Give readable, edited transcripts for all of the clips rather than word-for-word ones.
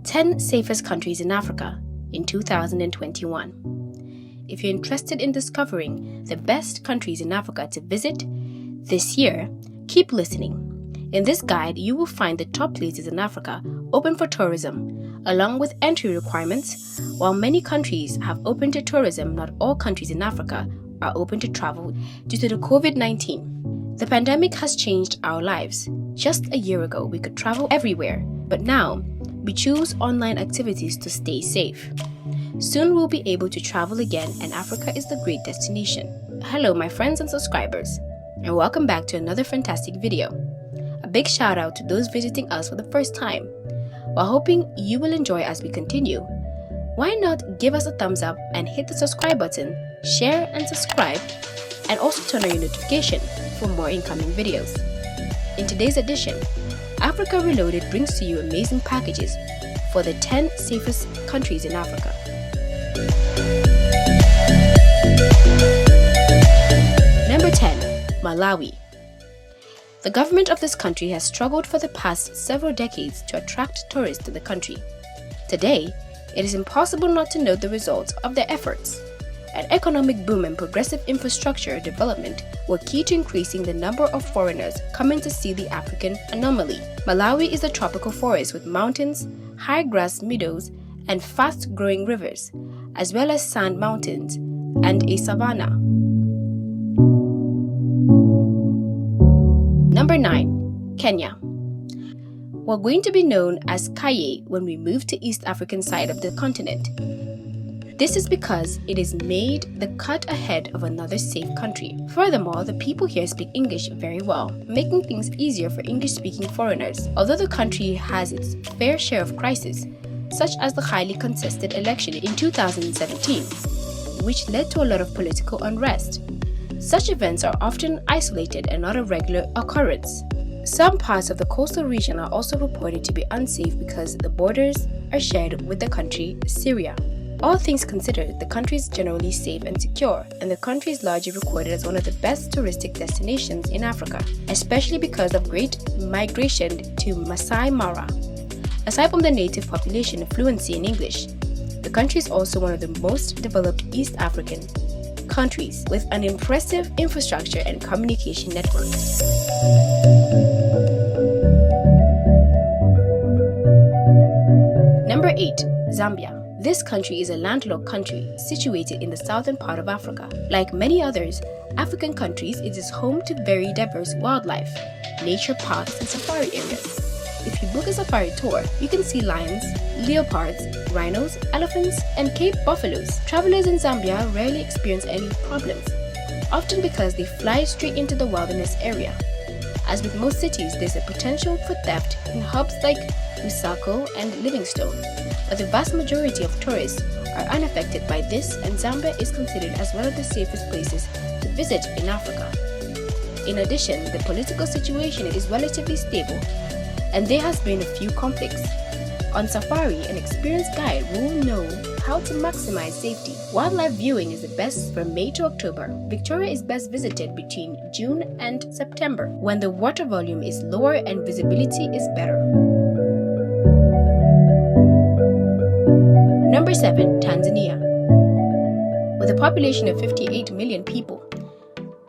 10 Safest Countries in Africa in 2021. If you're interested in discovering the best countries in Africa to visit this year, keep listening. In this guide, you will find the top places in Africa open for tourism, along with entry requirements. While many countries have opened to tourism, not all countries in Africa are open to travel due to the COVID-19. The pandemic has changed our lives. Just a year ago, we could travel everywhere, but now we choose online activities to stay safe. Soon we'll be able to travel again, and Africa is the great destination. Hello my friends and subscribers, and welcome back to another fantastic video. A big shout out to those visiting us for the first time. While hoping you will enjoy as we continue, why not give us a thumbs up and hit the subscribe button, share and subscribe, and also turn on your notification for more incoming videos. In today's edition, Africa Reloaded brings to you amazing packages for the 10 safest countries in Africa. Number 10. Malawi. The government of this country has struggled for the past several decades to attract tourists to the country. Today, it is impossible not to note the results of their efforts. An economic boom and progressive infrastructure development were key to increasing the number of foreigners coming to see the African anomaly. Malawi is a tropical forest with mountains, high grass meadows, and fast-growing rivers, as well as sand mountains and a savanna. Number 9. Kenya. We're going to be known as Kaye when we move to East African side of the continent. This is because it is made the cut ahead of another safe country. Furthermore, the people here speak English very well, making things easier for English-speaking foreigners. Although the country has its fair share of crises, such as the highly contested election in 2017, which led to a lot of political unrest. Such events are often isolated and not a regular occurrence. Some parts of the coastal region are also reported to be unsafe because the borders are shared with the country Syria. All things considered, the country is generally safe and secure, and the country is largely recorded as one of the best touristic destinations in Africa, especially because of great migration to Masai Mara. Aside from the native population and fluency in English, the country is also one of the most developed East African countries with an impressive infrastructure and communication network. Number 8. Zambia. This country is a landlocked country situated in the southern part of Africa. Like many others African countries, it is home to very diverse wildlife, nature parks, and safari areas. If you book a safari tour, you can see lions, leopards, rhinos, elephants, and Cape buffaloes. Travelers in Zambia rarely experience any problems, often because they fly straight into the wilderness area. As with most cities, there's a potential for theft in hubs like Lusaka and Livingstone, but the vast majority of tourists are unaffected by this, and Zambia is considered as one of the safest places to visit in Africa. In addition, the political situation is relatively stable, and there has been a few conflicts. On safari, an experienced guide will know how to maximize safety. Wildlife viewing is the best from May to October. Victoria is best visited between June and September, when the water volume is lower and visibility is better. Number 7. Tanzania. With a population of 58 million people,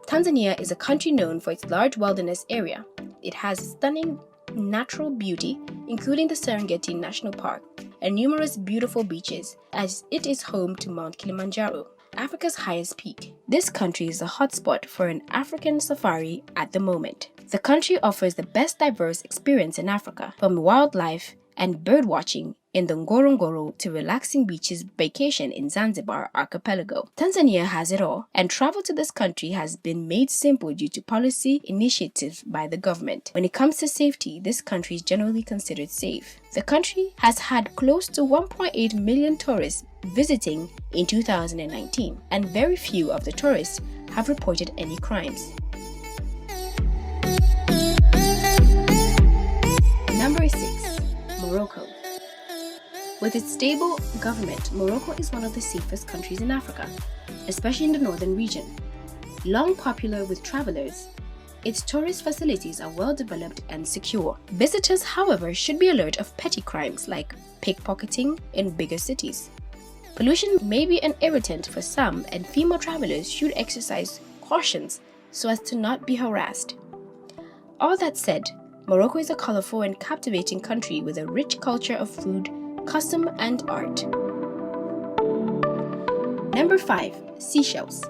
Tanzania is a country known for its large wilderness area. It has stunning natural beauty, including the Serengeti National Park, and numerous beautiful beaches, as it is home to Mount Kilimanjaro, Africa's highest peak. This country is a hotspot for an African safari at the moment. The country offers the best diverse experience in Africa, from wildlife and bird watching in the Ngorongoro to relaxing beaches vacation in Zanzibar archipelago. Tanzania has it all, and travel to this country has been made simple due to policy initiatives by the government. When it comes to safety, this country is generally considered safe. The country has had close to 1.8 million tourists visiting in 2019, and very few of the tourists have reported any crimes. Number 6. Morocco. With its stable government, Morocco is one of the safest countries in Africa, especially in the northern region. Long popular with travelers, its tourist facilities are well developed and secure. Visitors, however, should be alert of petty crimes like pickpocketing in bigger cities. Pollution may be an irritant for some, and female travelers should exercise cautions so as to not be harassed. All that said, Morocco is a colorful and captivating country with a rich culture of food, custom, and art. Number 5. Seychelles.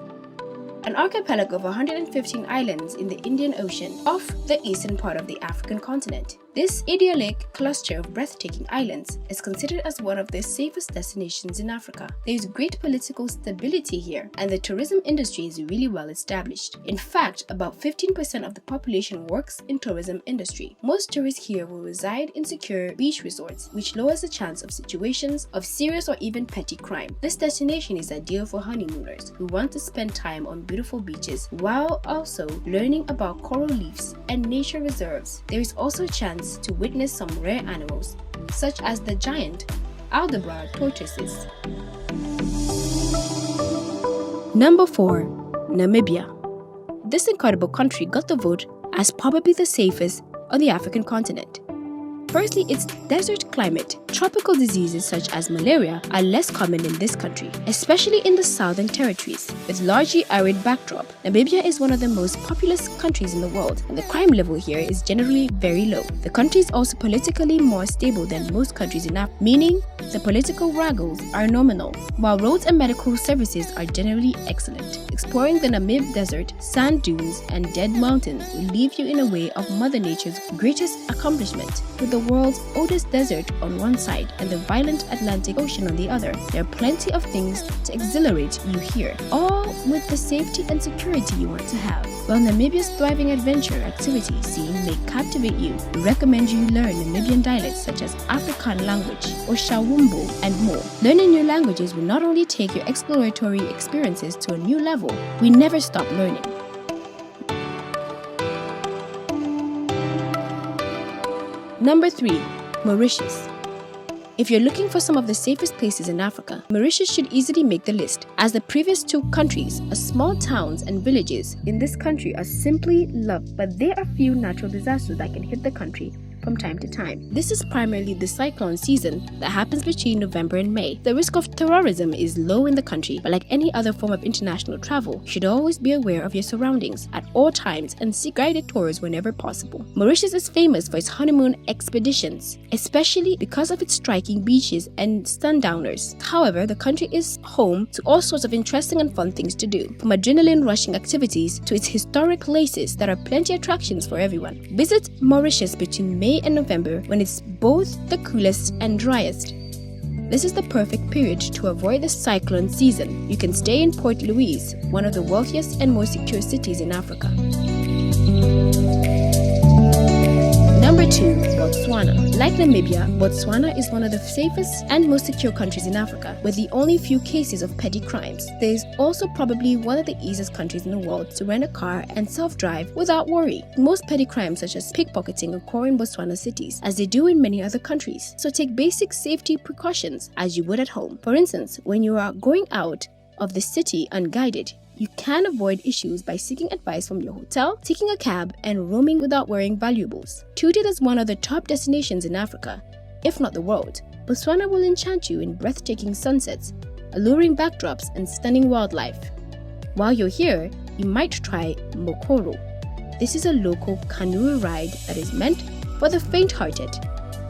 An archipelago of 115 islands in the Indian Ocean off the eastern part of the African continent. This idyllic cluster of breathtaking islands is considered as one of the safest destinations in Africa. There is great political stability here, and the tourism industry is really well established. In fact, about 15% of the population works in tourism industry. Most tourists here will reside in secure beach resorts, which lowers the chance of situations of serious or even petty crime. This destination is ideal for honeymooners who want to spend time on beautiful beaches while also learning about coral reefs and nature reserves. There is also a chance to witness some rare animals, such as the giant Aldabra tortoises. Number 4. Namibia. This incredible country got the vote as probably the safest on the African continent. Firstly, its desert climate. Tropical diseases such as malaria are less common in this country, especially in the southern territories. With largely arid backdrop, Namibia is one of the most populous countries in the world, and the crime level here is generally very low. The country is also politically more stable than most countries in Africa, meaning the political wrangles are nominal, while roads and medical services are generally excellent. Exploring the Namib Desert, sand dunes, and dead mountains will leave you in a way of Mother Nature's greatest accomplishment. With the world's oldest desert on one side and the violent Atlantic Ocean on the other, there are plenty of things to exhilarate you here, all with the safety and security you want to have. While Namibia's thriving adventure activity scene may captivate you, we recommend you learn Namibian dialects such as Afrikaan language or Shawumbu and more. Learning new languages will not only take your exploratory experiences to a new level, we never stop learning. Number 3. Mauritius. If you're looking for some of the safest places in Africa, Mauritius should easily make the list. As the previous two countries, small towns and villages in this country are simply loved, but there are few natural disasters that can hit the country from time to time. This is primarily the cyclone season that happens between November and May. The risk of terrorism is low in the country, but like any other form of international travel, you should always be aware of your surroundings at all times and seek guided tours whenever possible. Mauritius is famous for its honeymoon expeditions, especially because of its striking beaches and sundowners. However, the country is home to all sorts of interesting and fun things to do, from adrenaline-rushing activities to its historic places that are plenty of attractions for everyone. Visit Mauritius between May and November when it's both the coolest and driest. This is the perfect period to avoid the cyclone season. You can stay in Port Louis, one of the wealthiest and most secure cities in Africa. Number 2. Botswana. Like Namibia, Botswana is one of the safest and most secure countries in Africa, with the only few cases of petty crimes. There is also probably one of the easiest countries in the world to rent a car and self-drive without worry. Most petty crimes such as pickpocketing occur in Botswana cities, as they do in many other countries. So take basic safety precautions as you would at home. For instance, when you are going out of the city unguided, you can avoid issues by seeking advice from your hotel, taking a cab, and roaming without wearing valuables. Touted as one of the top destinations in Africa, if not the world, Botswana will enchant you in breathtaking sunsets, alluring backdrops, and stunning wildlife. While you're here, you might try Mokoro. This is a local canoe ride that is meant for the faint-hearted.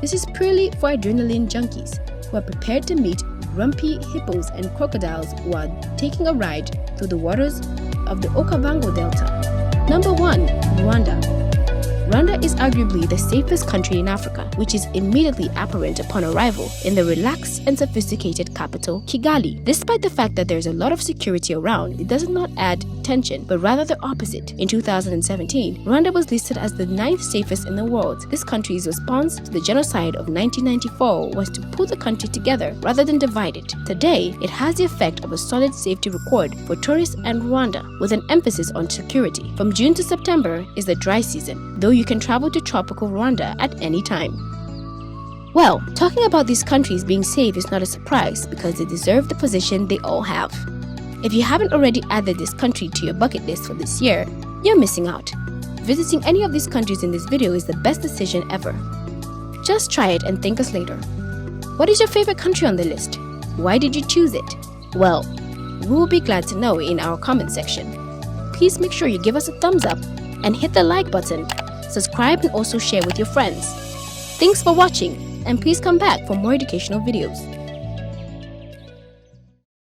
This is purely for adrenaline junkies who are prepared to meet grumpy hippos and crocodiles while taking a ride through the waters of the Okavango Delta. Number 1. Rwanda. Rwanda is arguably the safest country in Africa, which is immediately apparent upon arrival in the relaxed and sophisticated capital, Kigali. Despite the fact that there's a lot of security around, it does not add tension, but rather the opposite. In 2017, Rwanda was listed as the 9th safest in the world. This country's response to the genocide of 1994 was to pull the country together rather than divide it. Today, it has the effect of a solid safety record for tourists and Rwanda, with an emphasis on security. From June to September is the dry season, though you can travel to tropical Rwanda at any time. Well, talking about these countries being safe is not a surprise because they deserve the position they all have. If you haven't already added this country to your bucket list for this year, you're missing out. visiting any of these countries in this video is the best decision ever. Just try it and thank us later. What is your favorite country on the list? Why did you choose it? Well, we will be glad to know in our comment section. Please make sure you give us a thumbs up and hit the like button, subscribe and also share with your friends. Thanks for watching, and please come back for more educational videos.